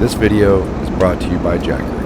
This video is brought to you by Jackery.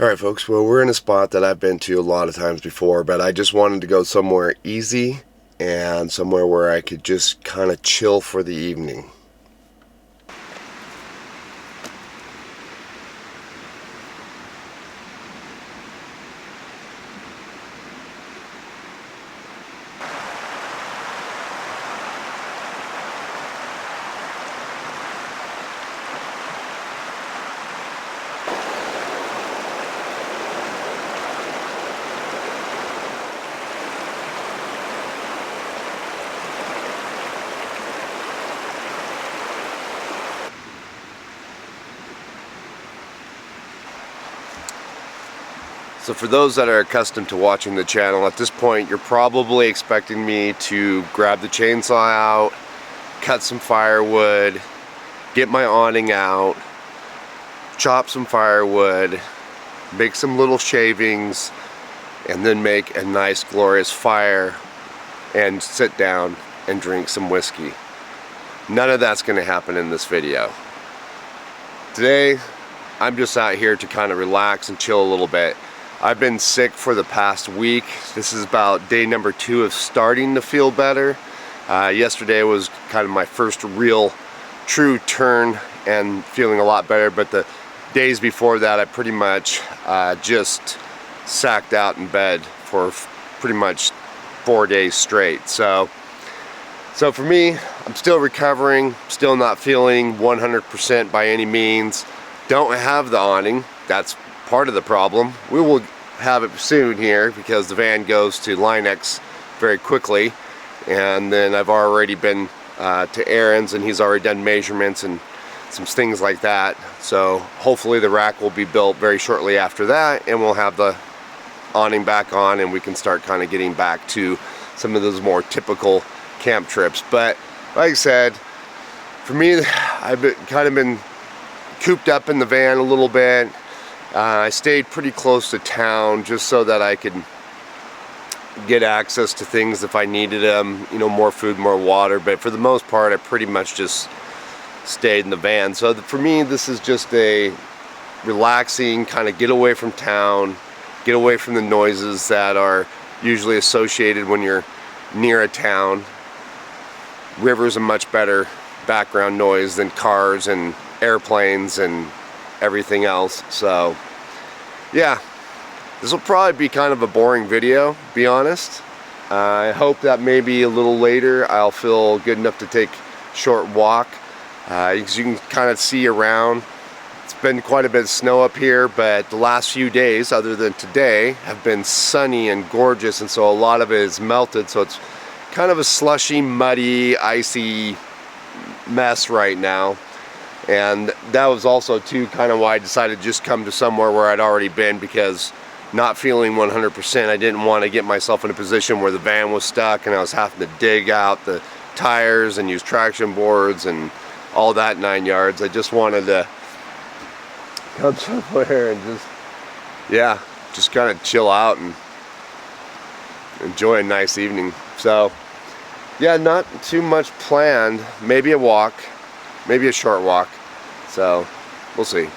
Alright folks, well we're in a spot that I've been to a lot of times before, but I just wanted to go somewhere easy and somewhere where I could just kind of chill for the evening. So for those that are accustomed to watching the channel, at this point you're probably expecting me to grab the chainsaw out, cut some firewood, get my awning out, chop some firewood, make some little shavings, and then make a nice glorious fire and sit down and drink some whiskey. None of that's going to happen in this video. Today I'm just out here to kind of relax and chill a little bit. I've been sick for the past week. This is about day number 2 of starting to feel better. Yesterday was kind of my first real true turn and feeling a lot better, but the days before that I pretty much just sacked out in bed for pretty much 4 days straight. So for me, I'm still recovering, still not feeling 100% by any means. Don't have the awning. That's part of the problem. We will have it soon here because the van goes to Linex very quickly, and then I've already been to Aaron's and he's already done measurements and some things like that. So hopefully the rack will be built very shortly after that, and we'll have the awning back on and we can start kind of getting back to some of those more typical camp trips. But like I said, for me, I've been cooped up in the van a little bit. I stayed pretty close to town just so that I could get access to things if I needed them, you know, more food, more water. But for the most part, I pretty much just stayed in the van. So for me, this is just a relaxing kind of get away from town, get away from the noises that are usually associated when you're near a town. River's a much better background noise than cars and airplanes and everything else. So yeah, this will probably be kind of a boring video, to be honest. I hope that maybe a little later I'll feel good enough to take a short walk. As you can kind of see around, it's been quite a bit of snow up here, but the last few days, other than today, have been sunny and gorgeous, and so a lot of it is melted, so it's kind of a slushy, muddy, icy mess right now. And that was also too kind of why I decided to just come to somewhere where I'd already been, because not feeling 100%, I didn't want to get myself in a position where the van was stuck and I was having to dig out the tires and use traction boards and all that 9 yards. I just wanted to come somewhere and just kind of chill out and enjoy a nice evening. So yeah, not too much planned. Maybe a walk, maybe a short walk. So we'll see.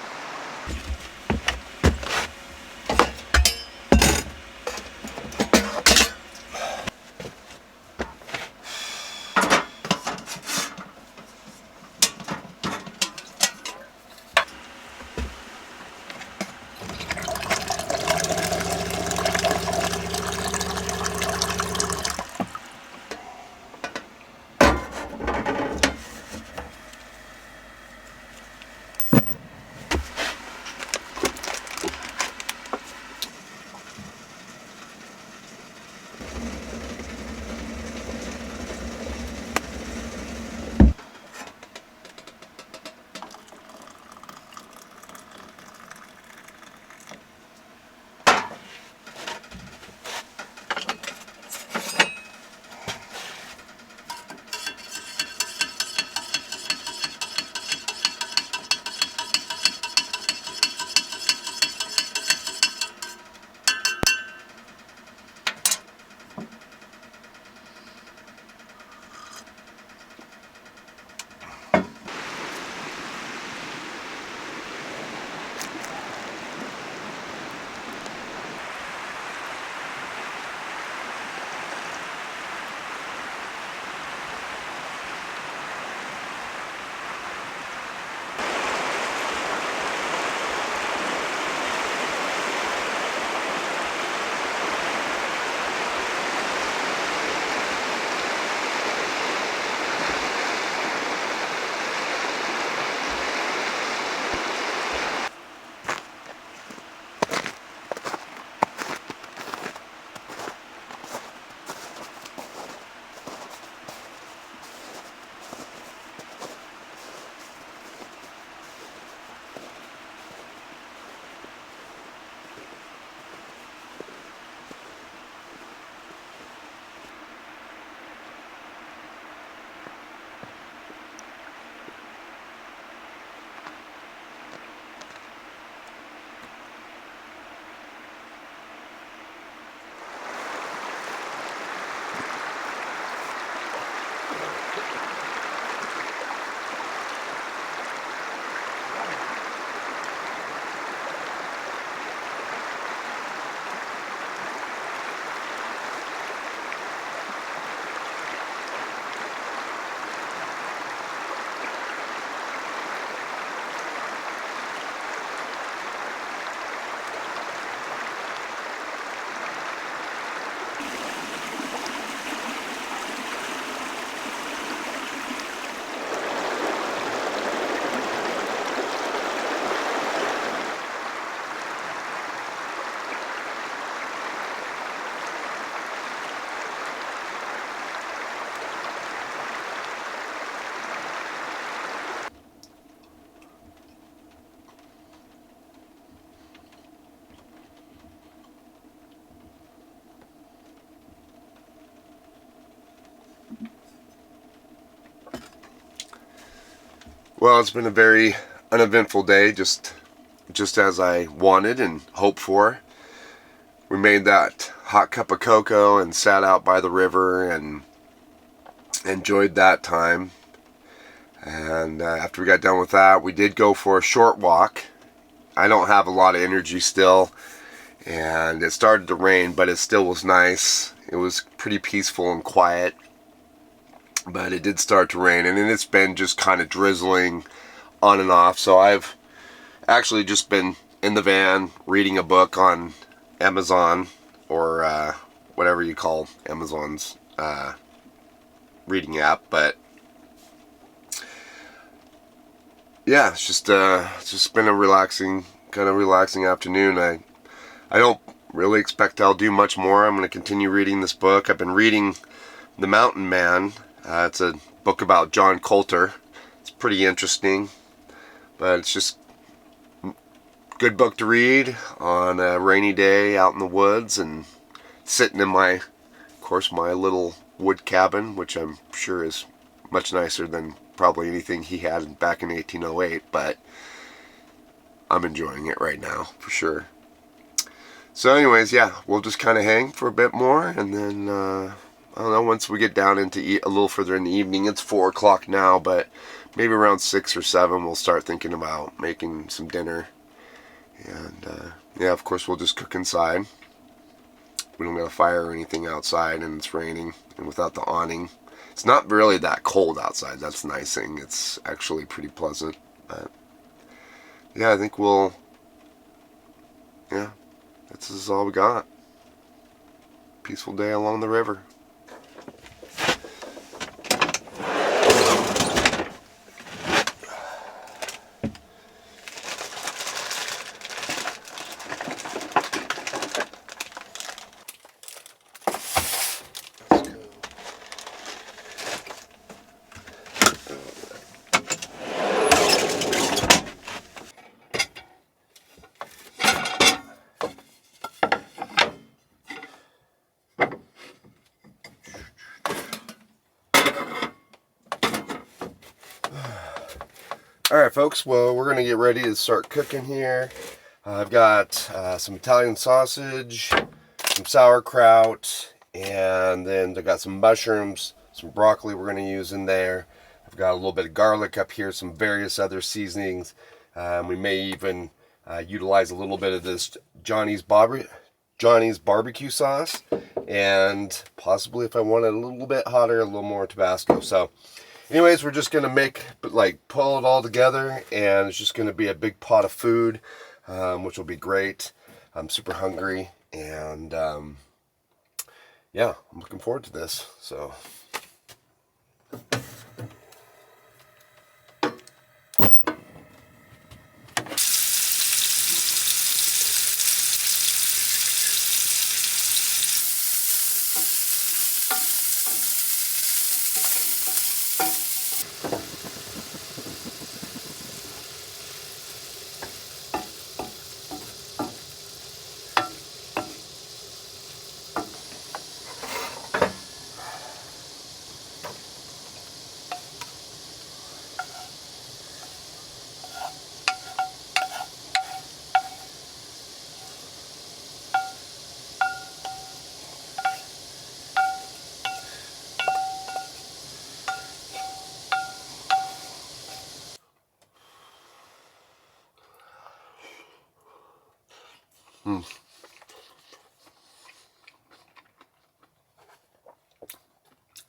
Well, it's been a very uneventful day, just as I wanted and hoped for. We made that hot cup of cocoa and sat out by the river and enjoyed that time. And after we got done with that, we did go for a short walk. I don't have a lot of energy still, and it started to rain, but it still was nice. It was pretty peaceful and quiet, but it did start to rain, and then it's been just kind of drizzling on and off. So I've actually just been in the van reading a book on Amazon, or whatever you call Amazon's reading app. But yeah, it's just been a relaxing afternoon. I don't really expect I'll do much more. I'm going to continue reading this book. I've been reading The Mountain Man. It's a book about John Coulter. It's pretty interesting, but it's just a good book to read on a rainy day out in the woods and sitting in my little wood cabin, which I'm sure is much nicer than probably anything he had back in 1808, but I'm enjoying it right now for sure. So anyways, yeah, we'll just kind of hang for a bit more, and then I don't know, once we get down into a little further in the evening, it's 4 o'clock now, but maybe around 6 or 7 we'll start thinking about making some dinner. And yeah, of course we'll just cook inside. We don't got a fire or anything outside, and it's raining, and without the awning, it's not really that cold outside. That's the nice thing. It's actually pretty pleasant. But yeah, I think this is all we got. Peaceful day along the river. Alright folks, well, we're going to get ready to start cooking here. I've got some Italian sausage, some sauerkraut, and then I got some mushrooms, some broccoli we're going to use in there. I've got a little bit of garlic up here, some various other seasonings. We may even utilize a little bit of this Johnny's barbecue sauce, and possibly, if I want it a little bit hotter, a little more Tabasco. So anyways, we're just going to pull it all together, and it's just going to be a big pot of food, which will be great. I'm super hungry, and yeah, I'm looking forward to this. So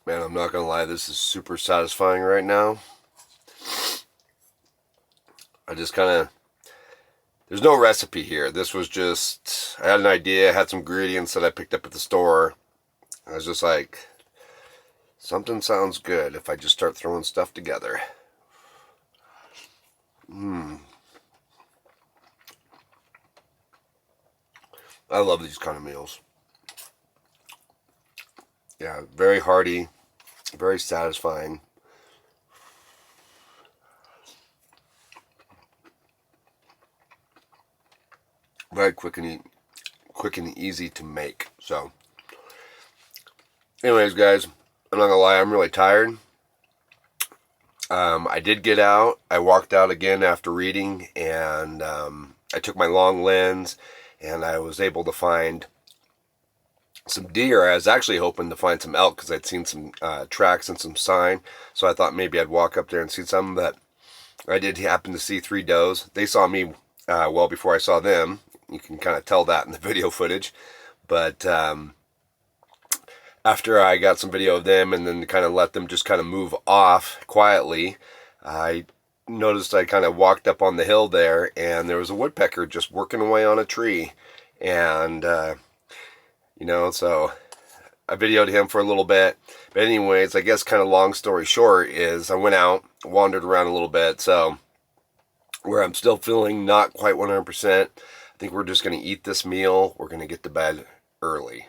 man, I'm not going to lie, this is super satisfying right now. I just there's no recipe here. This was just, I had an idea, I had some ingredients that I picked up at the store. I was just like, something sounds good if I just start throwing stuff together. I love these kind of meals. Yeah, very hearty, very satisfying. Very quick and easy to make. So anyways, guys, I'm not gonna lie, I'm really tired. I did get out. I walked out again after reading, and I took my long lens, and I was able to find some deer. I was actually hoping to find some elk because I'd seen some tracks and some sign, so I thought maybe I'd walk up there and see some, but I did happen to see 3 does. They saw me well before I saw them. You can kind of tell that in the video footage, but after I got some video of them and then kind of let them just kind of move off quietly, I noticed I kind of walked up on the hill there, and there was a woodpecker just working away on a tree. And, so I videoed him for a little bit. But anyways, I guess kind of long story short is I went out, wandered around a little bit. So where I'm still feeling not quite 100%, I think we're just going to eat this meal. We're going to get to bed early.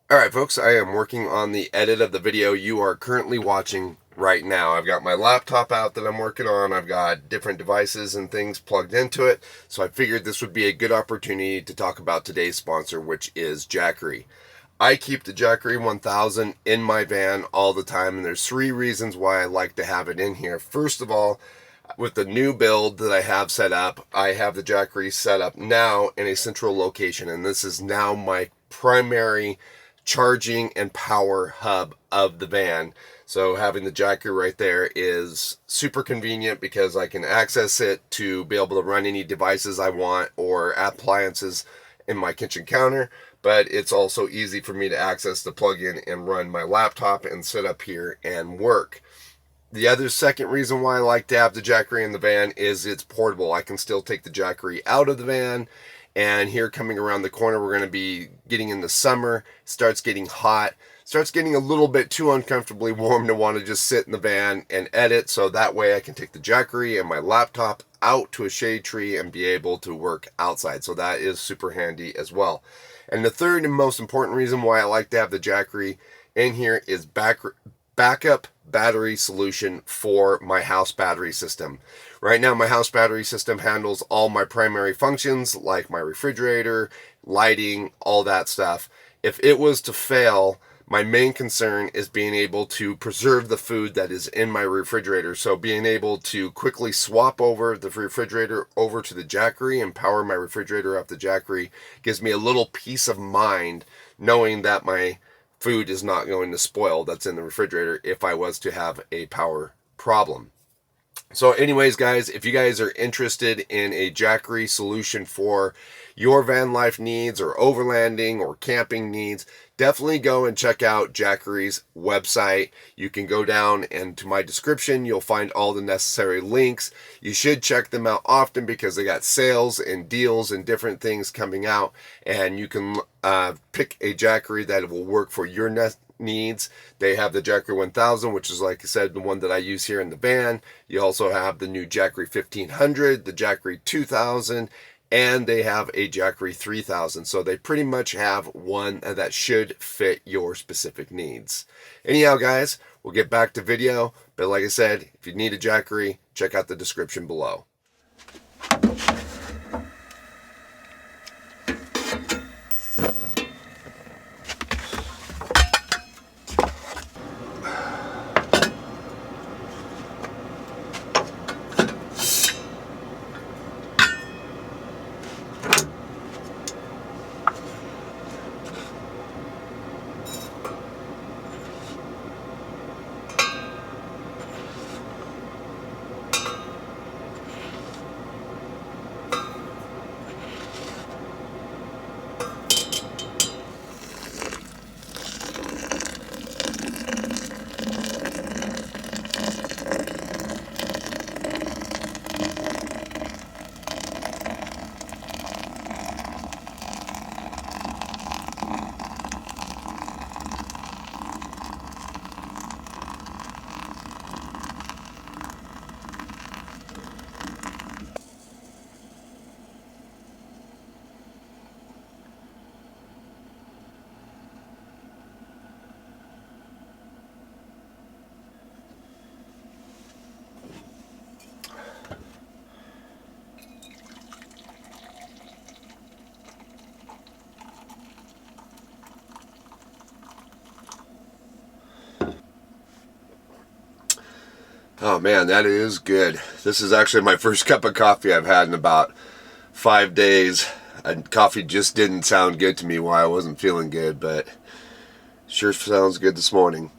Alright folks, I am working on the edit of the video you are currently watching right now. I've got my laptop out that I'm working on. I've got different devices and things plugged into it. So I figured this would be a good opportunity to talk about today's sponsor, which is Jackery. I keep the Jackery 1000 in my van all the time, and there's 3 reasons why I like to have it in here. First of all, with the new build that I have set up, I have the Jackery set up now in a central location, and this is now my primary charging and power hub of the van. So having the Jackery right there is super convenient because I can access it to be able to run any devices I want or appliances in my kitchen counter, but it's also easy for me to access the plug-in and run my laptop and sit up here and work. The other second reason why I like to have the Jackery in the van is it's portable. I can still take the Jackery out of the van, and here coming around the corner, we're going to be getting in the summer. Starts getting hot, starts getting a little bit too uncomfortably warm to want to just sit in the van and edit, so that way I can take the Jackery and my laptop out to a shade tree and be able to work outside. So that is super handy as well. And the third and most important reason why I like to have the Jackery in here is backup battery solution for my house battery system. Right now my house battery system handles all my primary functions like my refrigerator, lighting, all that stuff. If it was to fail, my main concern is being able to preserve the food that is in my refrigerator. So being able to quickly swap over the refrigerator over to the Jackery and power my refrigerator off the Jackery gives me a little peace of mind knowing that my food is not going to spoil that's in the refrigerator if I was to have a power problem. So anyways, guys, if you guys are interested in a Jackery solution for your van life needs or overlanding or camping needs, definitely go and check out Jackery's website. You can go down and to my description, you'll find all the necessary links. You should check them out often because they got sales and deals and different things coming out, and you can pick a Jackery that will work for your needs. They have the Jackery 1000, which is, like I said, the one that I use here in the van. You also have the new Jackery 1500, the Jackery 2000, and they have a Jackery 3000. So they pretty much have one that should fit your specific needs. Anyhow, guys, we'll get back to video. But like I said, if you need a Jackery, check out the description below. Oh man, that is good. This is actually my first cup of coffee I've had in about 5 days. And coffee just didn't sound good to me while I wasn't feeling good, but sure sounds good this morning.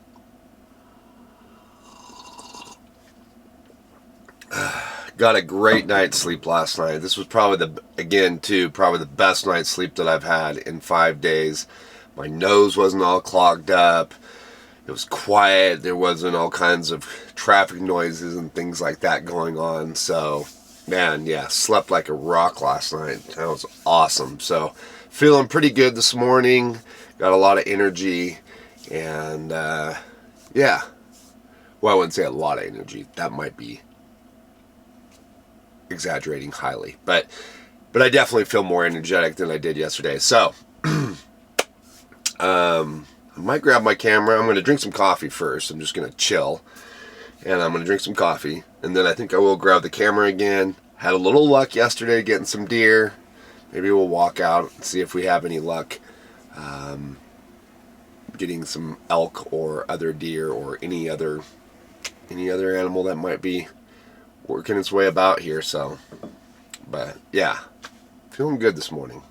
Got a great night's sleep last night. This was probably probably the best night's sleep that I've had in 5 days. My nose wasn't all clogged up. It was quiet. There wasn't all kinds of traffic noises and things like that going on. So, man, yeah, slept like a rock last night. That was awesome. So, feeling pretty good this morning. Got a lot of energy. And, yeah. Well, I wouldn't say a lot of energy. That might be exaggerating highly, but I definitely feel more energetic than I did yesterday. So I might grab my camera. I'm going to drink some coffee first. I'm just going to chill, and I'm going to drink some coffee, and then I think I will grab the camera again. Had a little luck yesterday getting some deer. Maybe we'll walk out and see if we have any luck getting some elk or other deer or any other animal that might be working its way about here. So, but yeah, feeling good this morning.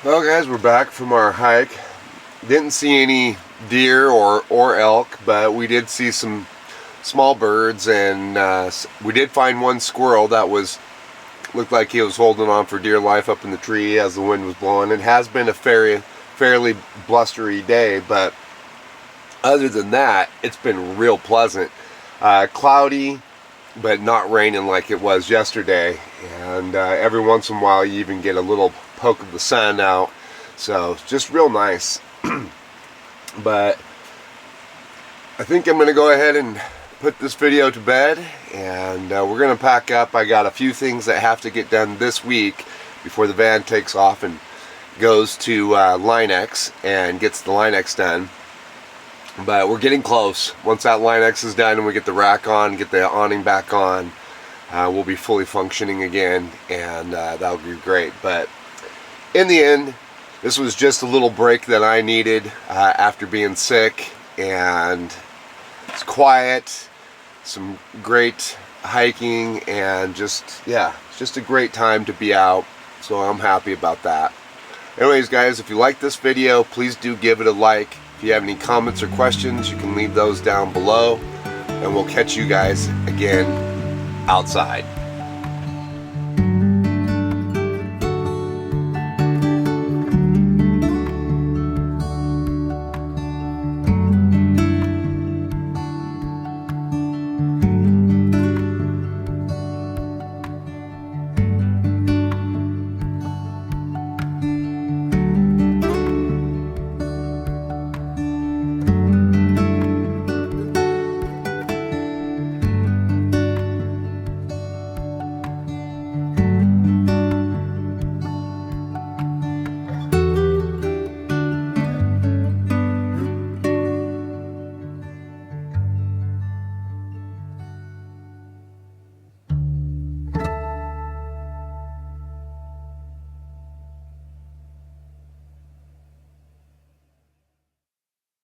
Well guys, we're back from our hike. Didn't see any deer or elk, but we did see some small birds, and we did find one squirrel that looked like he was holding on for dear life up in the tree as the wind was blowing. It has been a fairly blustery day, but other than that, it's been real pleasant. Cloudy, but not raining like it was yesterday, and every once in a while you even get a little poke of the sun out, so it's just real nice. But I think I'm gonna go ahead and put this video to bed, and we're gonna pack up. I got a few things that have to get done this week before the van takes off and goes to Line-X and gets the Line-X done. But we're getting close. Once that Line-X is done and we get the rack on, get the awning back on, we'll be fully functioning again, and that'll be great. But in the end, this was just a little break that I needed after being sick, and it's quiet, some great hiking, and just, yeah, it's just a great time to be out, so I'm happy about that. Anyways guys, if you like this video, please do give it a like. If you have any comments or questions, you can leave those down below, and we'll catch you guys again outside.